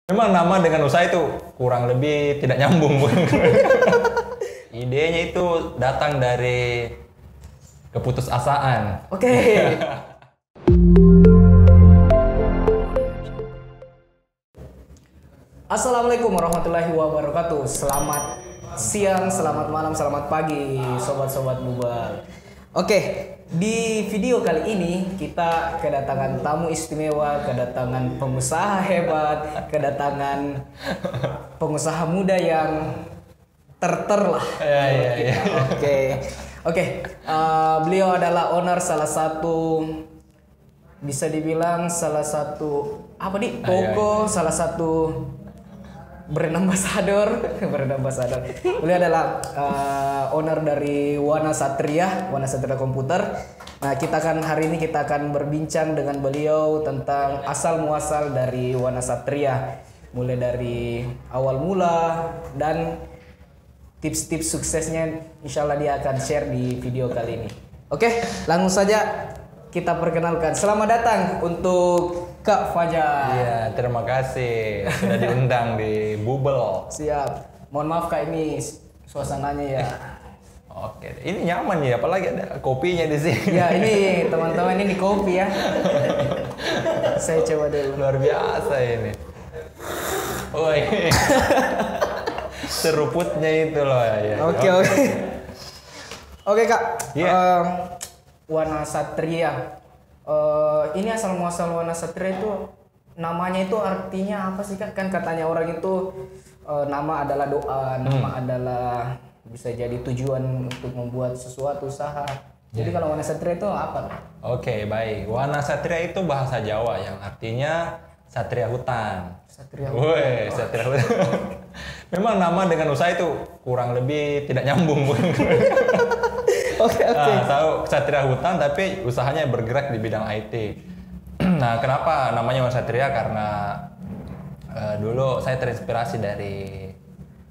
Memang nama dengan usaha itu kurang lebih tidak nyambung, Bun. Idenya itu datang dari keputusasaan. Oke. Assalamualaikum warahmatullahi wabarakatuh. Selamat siang, selamat malam, selamat pagi, sobat-sobat Bubal. Oke, di video kali ini kita kedatangan tamu istimewa, kedatangan pengusaha hebat, kedatangan pengusaha muda yang terter lah. Ya. Oke. Beliau adalah owner salah satu, bisa dibilang salah satu toko, salah satu brand ambassador. Beliau adalah owner dari Wana Satria Komputer. Nah, hari ini kita akan berbincang dengan beliau tentang asal muasal dari Wana Satria, mulai dari awal mula dan tips-tips suksesnya. Insya Allah dia akan share di video kali ini. Oke, langsung saja kita perkenalkan. Selamat datang untuk Kak Fajar. Iya, terima kasih sudah diundang di Bubble. Siap. Mohon maaf Kak, ini suasananya ya. Oke, ini nyaman ya, apalagi ada kopinya di sini. Ya, ini teman-teman, ini kopi ya. Saya coba dulu. Luar biasa ini. Woi. Seruputnya itu loh ya. Oke. Oke Kak. Iya. Wana Satria. Ini asal muasal Wana Satria itu namanya itu artinya apa sih Kak? Kan katanya orang itu nama adalah doa, nama adalah bisa jadi tujuan untuk membuat sesuatu usaha. Jadi kalau Wana Satria itu apa Kak? Oke, baik. Wana Satria itu bahasa Jawa yang artinya satria hutan. Satria Woi, satria hutan. Memang nama dengan usaha itu kurang lebih tidak nyambung, Bun. Oke. Tahu satria hutan tapi usahanya bergerak di bidang IT. Nah, kenapa namanya Wana Satria? Karena dulu saya terinspirasi dari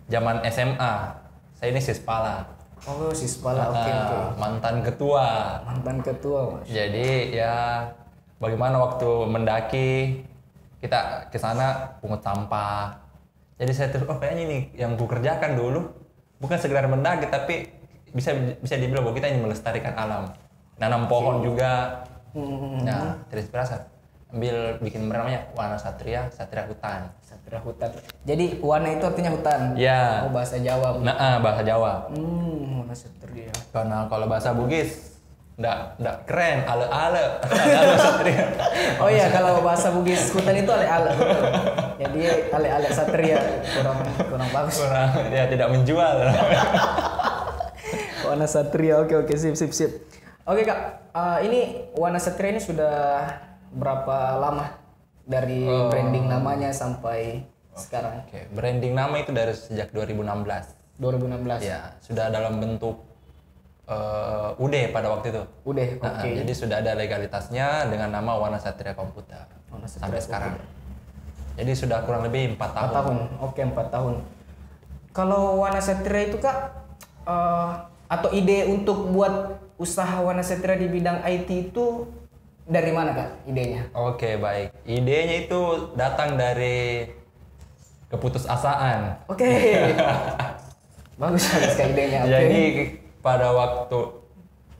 zaman SMA. Saya ini Sispala. Oh, Sispala. Oke. Mantan ketua. Mas. Jadi ya bagaimana waktu mendaki kita ke sana pungut sampah. Jadi saya terus kayaknya ini yang ku kerjakan dulu bukan sekedar mendaki tapi bisa dibilang bahwa kita ini melestarikan alam. Nanam pohon juga. Nah, terinspirasi ambil bikin namanya Wana Satria Hutan. Satria hutan. Jadi Wana itu artinya hutan. Ya. Oh, bahasa Jawa. Nah, bahasa Jawa. Wana Satria. Karena kalau bahasa Bugis nggak keren, ale-ale. Satria. Oh iya, kalau bahasa Bugis hutan itu ale-ale. Jadi ale-ale Satria kurang bagus. Ya tidak menjual. Wana Satria. Oke, sip. Oke Kak, ini Wana Satria ini sudah berapa lama dari branding namanya sampai sekarang? Oke, branding nama itu dari sejak 2016. 2016. Ya, sudah dalam bentuk UD pada waktu itu. Udah, oke. Jadi sudah ada legalitasnya dengan nama Wana Satria Komputer. Sampai sekarang. Jadi sudah kurang lebih 4 tahun. 4 tahun. Oke, 4 tahun. Kalau Wana Satria itu Kak, atau ide untuk buat usaha Wana Satria di bidang IT itu dari mana Kak idenya? Oke, baik. Idenya itu datang dari keputusasaan. Oke. Bagus Kak idenya. Jadi pada waktu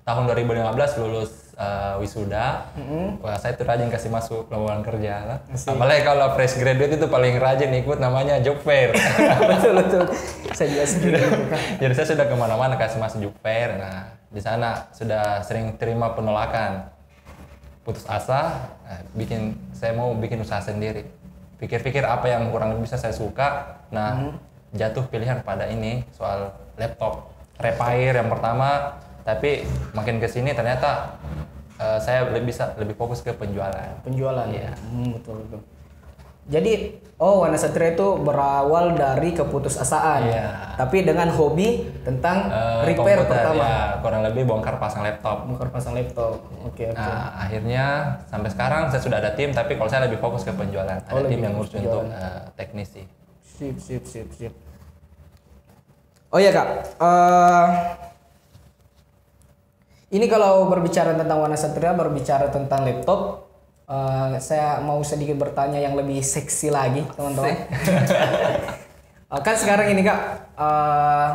tahun 2015 lulus wisuda, wah saya tuh rajin kasih masuk lowongan kerja lah. Apalagi kalau fresh graduate itu paling rajin ikut namanya job fair. betul. Saya juga sendiri. Jadi saya sudah kemana-mana kasih masuk job fair. Nah, di sana sudah sering terima penolakan. Putus asa, saya mau bikin usaha sendiri. Pikir-pikir apa yang kurang lebih bisa saya suka. Nah, jatuh pilihan pada ini soal laptop. Repair yang pertama, tapi makin kesini ternyata saya lebih fokus ke penjualan. Iya. Betul. Jadi, Wana Satria itu berawal dari keputusasaan, tapi dengan hobi tentang repair komputer, pertama. Ya, kurang lebih bongkar pasang laptop. Oke. Nah, akhirnya sampai sekarang saya sudah ada tim, tapi kalau saya lebih fokus ke penjualan. Ada tim yang ngurus untuk teknisi. Sip. Oh iya Kak, ini kalau berbicara tentang Wana Satria, berbicara tentang laptop, Saya mau sedikit bertanya yang lebih seksi lagi, teman-teman. Kan sekarang ini Kak,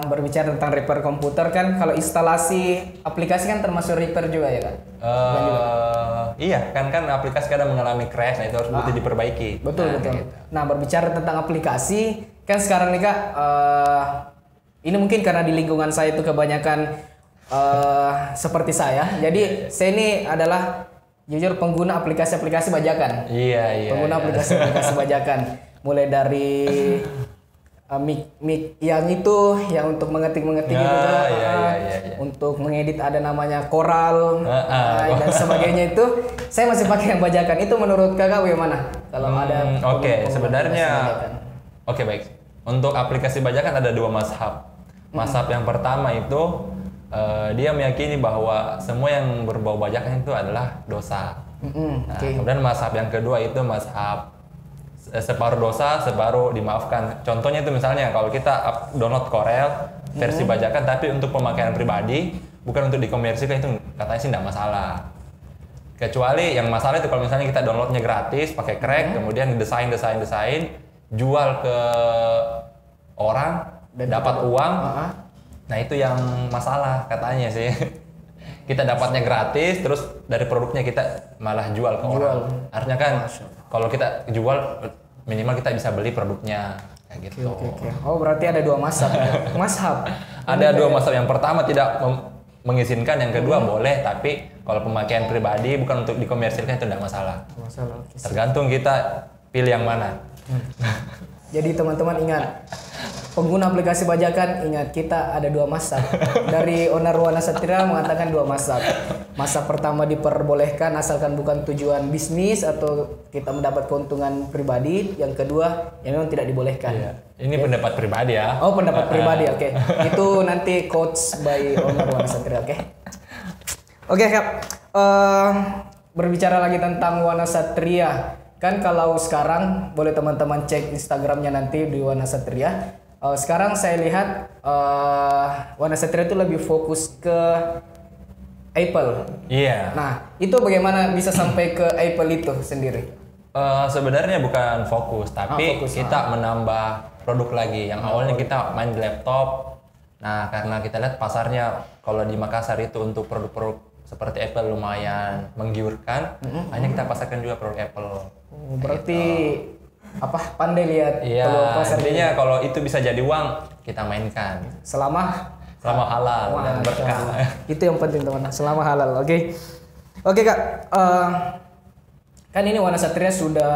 berbicara tentang repair komputer kan, kalau instalasi aplikasi kan termasuk repair juga ya Kak? Iya, kan aplikasi kadang mengalami crash, nah itu harus butuh diperbaiki. Betul, Nah, betul. gitu. Nah, berbicara tentang aplikasi, kan sekarang nih Kak, ini mungkin karena di lingkungan saya itu kebanyakan seperti saya. Jadi saya ini adalah jujur pengguna aplikasi-aplikasi bajakan. Iya. Pengguna aplikasi-aplikasi bajakan. Mulai dari mic yang itu, yang untuk mengetik-mengetik itu kan, iya. untuk mengedit ada namanya Corel dan sebagainya itu, saya masih pakai yang bajakan. Itu menurut kakak bagaimana? Kalau ada Oke, pengguna sebenarnya aplikasi bajakan? oke baik. Untuk aplikasi bajakan ada dua mazhab. Mazhab yang pertama itu dia meyakini bahwa semua yang berbau bajakan itu adalah dosa. Nah, kemudian mazhab yang kedua itu mazhab separuh dosa, separuh dimaafkan. Contohnya itu misalnya kalau kita download Corel versi bajakan tapi untuk pemakaian pribadi, bukan untuk dikomersilkan, itu katanya sih tidak masalah. Kecuali yang masalah itu kalau misalnya kita downloadnya gratis, pakai crack, kemudian desain, jual ke orang, dapat uang, nah itu yang masalah katanya sih. Kita dapatnya gratis, terus dari produknya kita malah jual ke orang. Artinya kan kalau kita jual minimal kita bisa beli produknya kayak gitu. Oke. Oh berarti ada dua mazhab. Mazhab. Ada dua mazhab. Yang pertama tidak mengizinkan, yang kedua boleh, tapi kalau pemakaian pribadi bukan untuk dikomersilkan itu tidak masalah. Masalah. Oke. Tergantung kita pilih yang mana. Jadi teman-teman ingat, pengguna aplikasi bajakan ingat kita ada dua mazhab. Dari owner Wana Satria mengatakan dua mazhab. Mazhab pertama diperbolehkan asalkan bukan tujuan bisnis atau kita mendapat keuntungan pribadi. Yang kedua yang memang tidak dibolehkan. Iya. Ini pendapat pribadi ya. Oh pendapat pribadi, oke. Itu nanti quotes by owner Wana Satria, oke. Oke Kak, berbicara lagi tentang Wana Satria. Kan kalau sekarang boleh teman-teman cek Instagramnya nanti di Wana Satria. Sekarang saya lihat Wana Satria itu lebih fokus ke Apple. Iya. Nah itu bagaimana bisa sampai ke Apple itu sendiri? Sebenarnya bukan fokus, tapi fokus, kita menambah produk lagi. Yang awalnya kita main di laptop. Nah, karena kita lihat pasarnya kalau di Makassar itu untuk produk-produk seperti Apple lumayan menggiurkan, hanya kita pasarkan juga produk Apple. Berarti apa pandai lihat peluang Iya, pasar intinya kalau itu bisa jadi uang, kita mainkan. selama Halal dan berkah. Itu yang penting teman-teman, selama halal. Oke Kak, kan ini Wana Satria sudah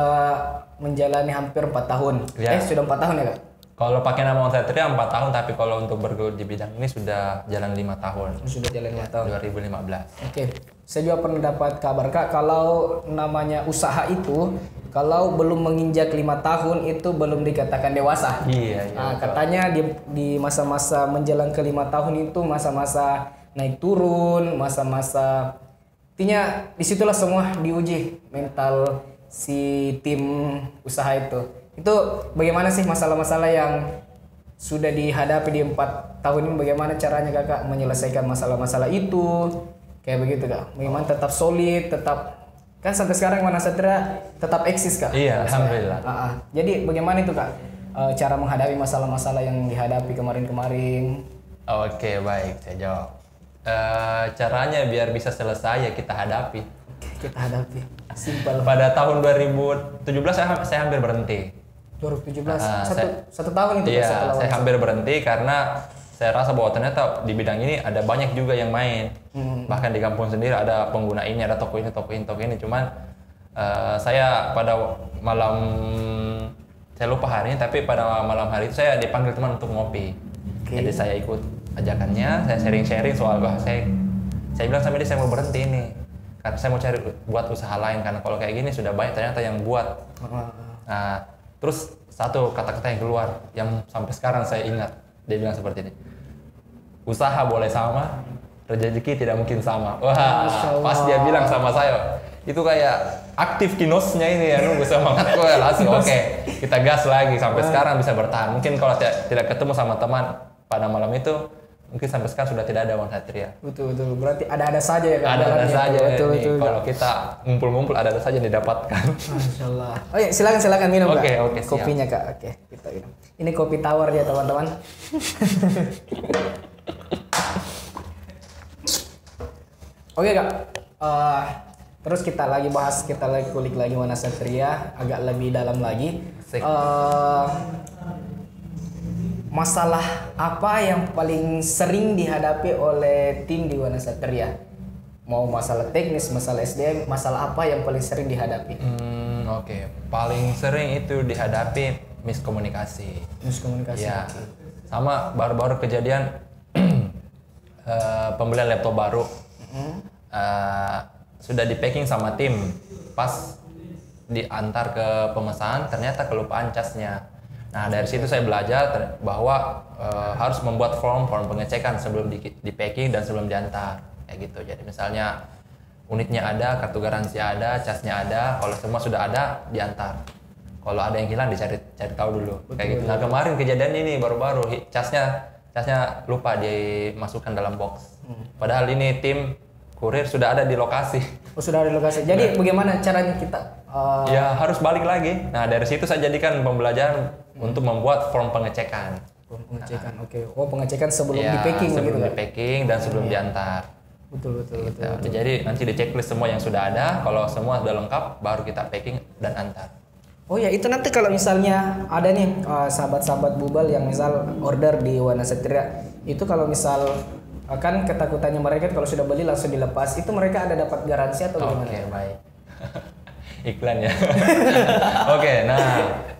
menjalani hampir 4 tahun. Ya. Sudah 4 tahun ya Kak? Kalau pakai nama Wana Satria 4 tahun, tapi kalau untuk bergelut di bidang ini sudah jalan 5 tahun. Sudah jalan 5 tahun. 2015. Oke, saya juga pernah dapat kabar Kak, kalau namanya usaha itu, kalau belum menginjak 5 tahun itu belum dikatakan dewasa. Iya. Nah, katanya di masa-masa menjelang ke 5 tahun itu masa-masa naik turun, masa-masa intinya disitulah semua diuji mental si tim usaha itu. Itu bagaimana sih masalah-masalah yang sudah dihadapi di 4 tahun ini, bagaimana caranya kakak menyelesaikan masalah-masalah itu? Kayak begitu kak, bagaimana tetap solid, tetap, kan sampai sekarang Wana Satria tetap eksis kak? Iya, alhamdulillah. Jadi bagaimana itu kak, cara menghadapi masalah-masalah yang dihadapi kemarin-kemarin? Oke, baik, saya jawab. Caranya biar bisa selesai ya kita hadapi. Kita hadapi, simpel. Pada tahun 2017 saya hampir berhenti. 2017, satu tahun itu Iya, setelah saya hampir berhenti karena saya rasa bahwa ternyata di bidang ini ada banyak juga yang main. Bahkan di kampung sendiri ada pengguna ini, ada toko ini. Cuman saya pada malam, saya lupa harinya, tapi pada malam hari itu saya dipanggil teman untuk ngopi. Jadi saya ikut ajakannya, saya sharing soal saya bilang sama dia saya mau berhenti ini karena saya mau cari buat usaha lain, karena kalau kayak gini sudah banyak ternyata yang buat. Nah, terus satu kata-kata yang keluar yang sampai sekarang saya ingat, dia bilang seperti ini, usaha boleh sama, rezeki tidak mungkin sama. Wah, pas dia bilang sama saya itu kayak aktif kinosnya ini ya, nunggu semangat gue langsung oke, kita gas lagi sampai sekarang bisa bertahan. Mungkin kalau tidak ketemu sama teman pada malam itu mungkin sampai sekarang sudah tidak ada Wana Satria. Betul. Berarti ada saja ya Kak? Ada saja. Betul. Kalau kita ngumpul-ngumpul ada saja yang didapatkan. Masya Allah. Oh ya, silakan minum Kak. Oke, siap. Kopinya Kak. Oke, kita minum. Ini kopi tawar ya teman-teman. Oke Kak. Terus kita lagi kulik lagi Wana Satria agak lebih dalam lagi. Masalah apa yang paling sering dihadapi oleh tim di Wana Satria? Mau masalah teknis, masalah SDM, masalah apa yang paling sering dihadapi? Oke. Paling sering itu dihadapi miskomunikasi. Ya. Okay. Sama baru-baru kejadian pembelian laptop baru. Sudah di packing sama tim, pas diantar ke pemesan ternyata kelupaan casnya. Nah dari situ saya belajar bahwa harus membuat form pengecekan sebelum di packing dan sebelum diantar kayak gitu. Jadi misalnya unitnya ada, kartu garansi ada, casnya ada, kalau semua sudah ada diantar. Kalau ada yang hilang cari tahu dulu. Betul, kayak gitu. Nah kemarin kejadian ini baru-baru casnya lupa dimasukkan dalam box. Padahal ini tim kurir sudah ada di lokasi. Oh sudah ada di lokasi. Jadi bagaimana caranya kita? Ya harus balik lagi. Nah dari situ saya jadikan pembelajaran untuk membuat form pengecekan. Pengecekan, oke. Oh pengecekan sebelum Ya, di packing sebelum gitu di packing dan sebelum diantar. Betul. Jadi nanti di checklist semua yang sudah ada. Kalau semua sudah lengkap, baru kita packing dan antar. Oh ya itu nanti kalau misalnya ada nih sahabat-sahabat Bubal yang misal order di Wana Satria, itu kalau misal kan ketakutannya mereka kalau sudah beli langsung dilepas, itu mereka ada dapat garansi atau gimana? Oke, baik. Iklan ya. Oke, nah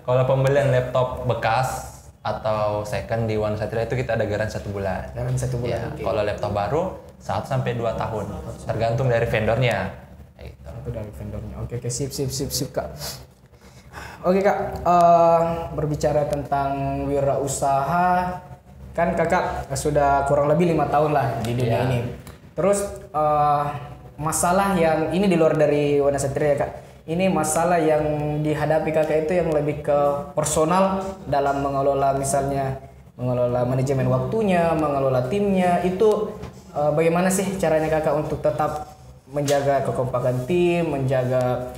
kalau pembelian laptop bekas atau second di Wana Satria itu kita ada garansi 1 bulan. Garansi 1 bulan. Ya, Okay. kalau laptop baru 1 sampai 2 tahun, tergantung dari vendornya. Kayak gitu. Itu dari vendornya. Oke, sip Kak. Oke Kak, berbicara tentang wirausaha, kan Kakak sudah kurang lebih 5 tahun lah di dunia ini. Terus masalah yang ini di luar dari Wana Satria Kak, ini masalah yang dihadapi Kakak itu yang lebih ke personal dalam mengelola misalnya mengelola manajemen waktunya, mengelola timnya, itu bagaimana sih caranya Kakak untuk tetap menjaga kekompakan tim, menjaga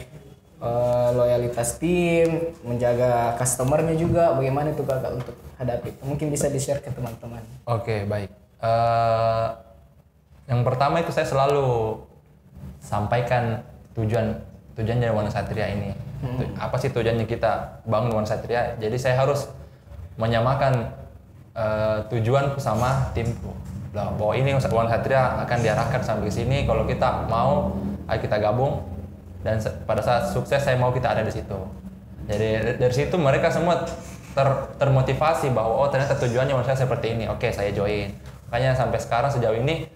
loyalitas tim, menjaga customernya juga, bagaimana itu Kakak untuk hadapi? Mungkin bisa di-share ke teman-teman. Oke, baik. Yang pertama itu saya selalu sampaikan tujuannya Wana Satria ini. Apa sih tujuannya kita bangun Wana Satria? Jadi saya harus menyamakan tujuanku sama timku. Bahwa ini Wana Satria akan diarahkan sampai ke sini. Kalau kita mau, ayo kita gabung. Dan pada saat sukses saya mau kita ada di situ. Jadi dari situ mereka semua termotivasi bahwa oh ternyata tujuannya Wana Satria seperti ini. Oke, saya join. Makanya sampai sekarang sejauh ini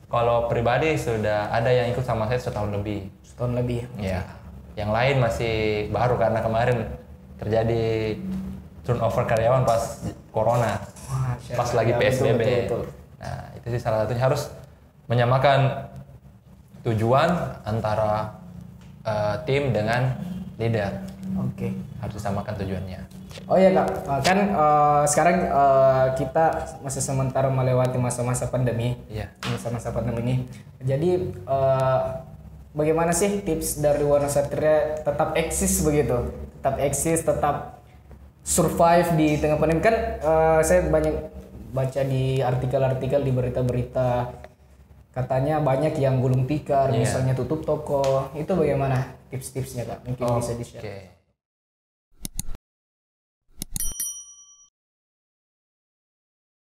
kalau pribadi sudah ada yang ikut sama saya 1 tahun lebih. 1 tahun lebih. Ya. Yang lain masih baru karena kemarin terjadi turnover karyawan pas corona. Pas lagi PSBB. Betul. Nah, itu sih salah satunya harus menyamakan tujuan antara tim dengan leader. Oke. Harus disamakan tujuannya. Oh iya Kak, kan sekarang kita masih sementara melewati masa-masa pandemi. Iya. Masa-masa pandemi ini. Jadi bagaimana sih tips dari Wana Satria tetap eksis begitu? Tetap eksis, tetap survive di tengah pandemi. Kan saya banyak baca di artikel-artikel, di berita-berita, katanya banyak yang gulung tikar, misalnya tutup toko. Itu bagaimana tips-tipsnya Kak? Mungkin bisa di-share.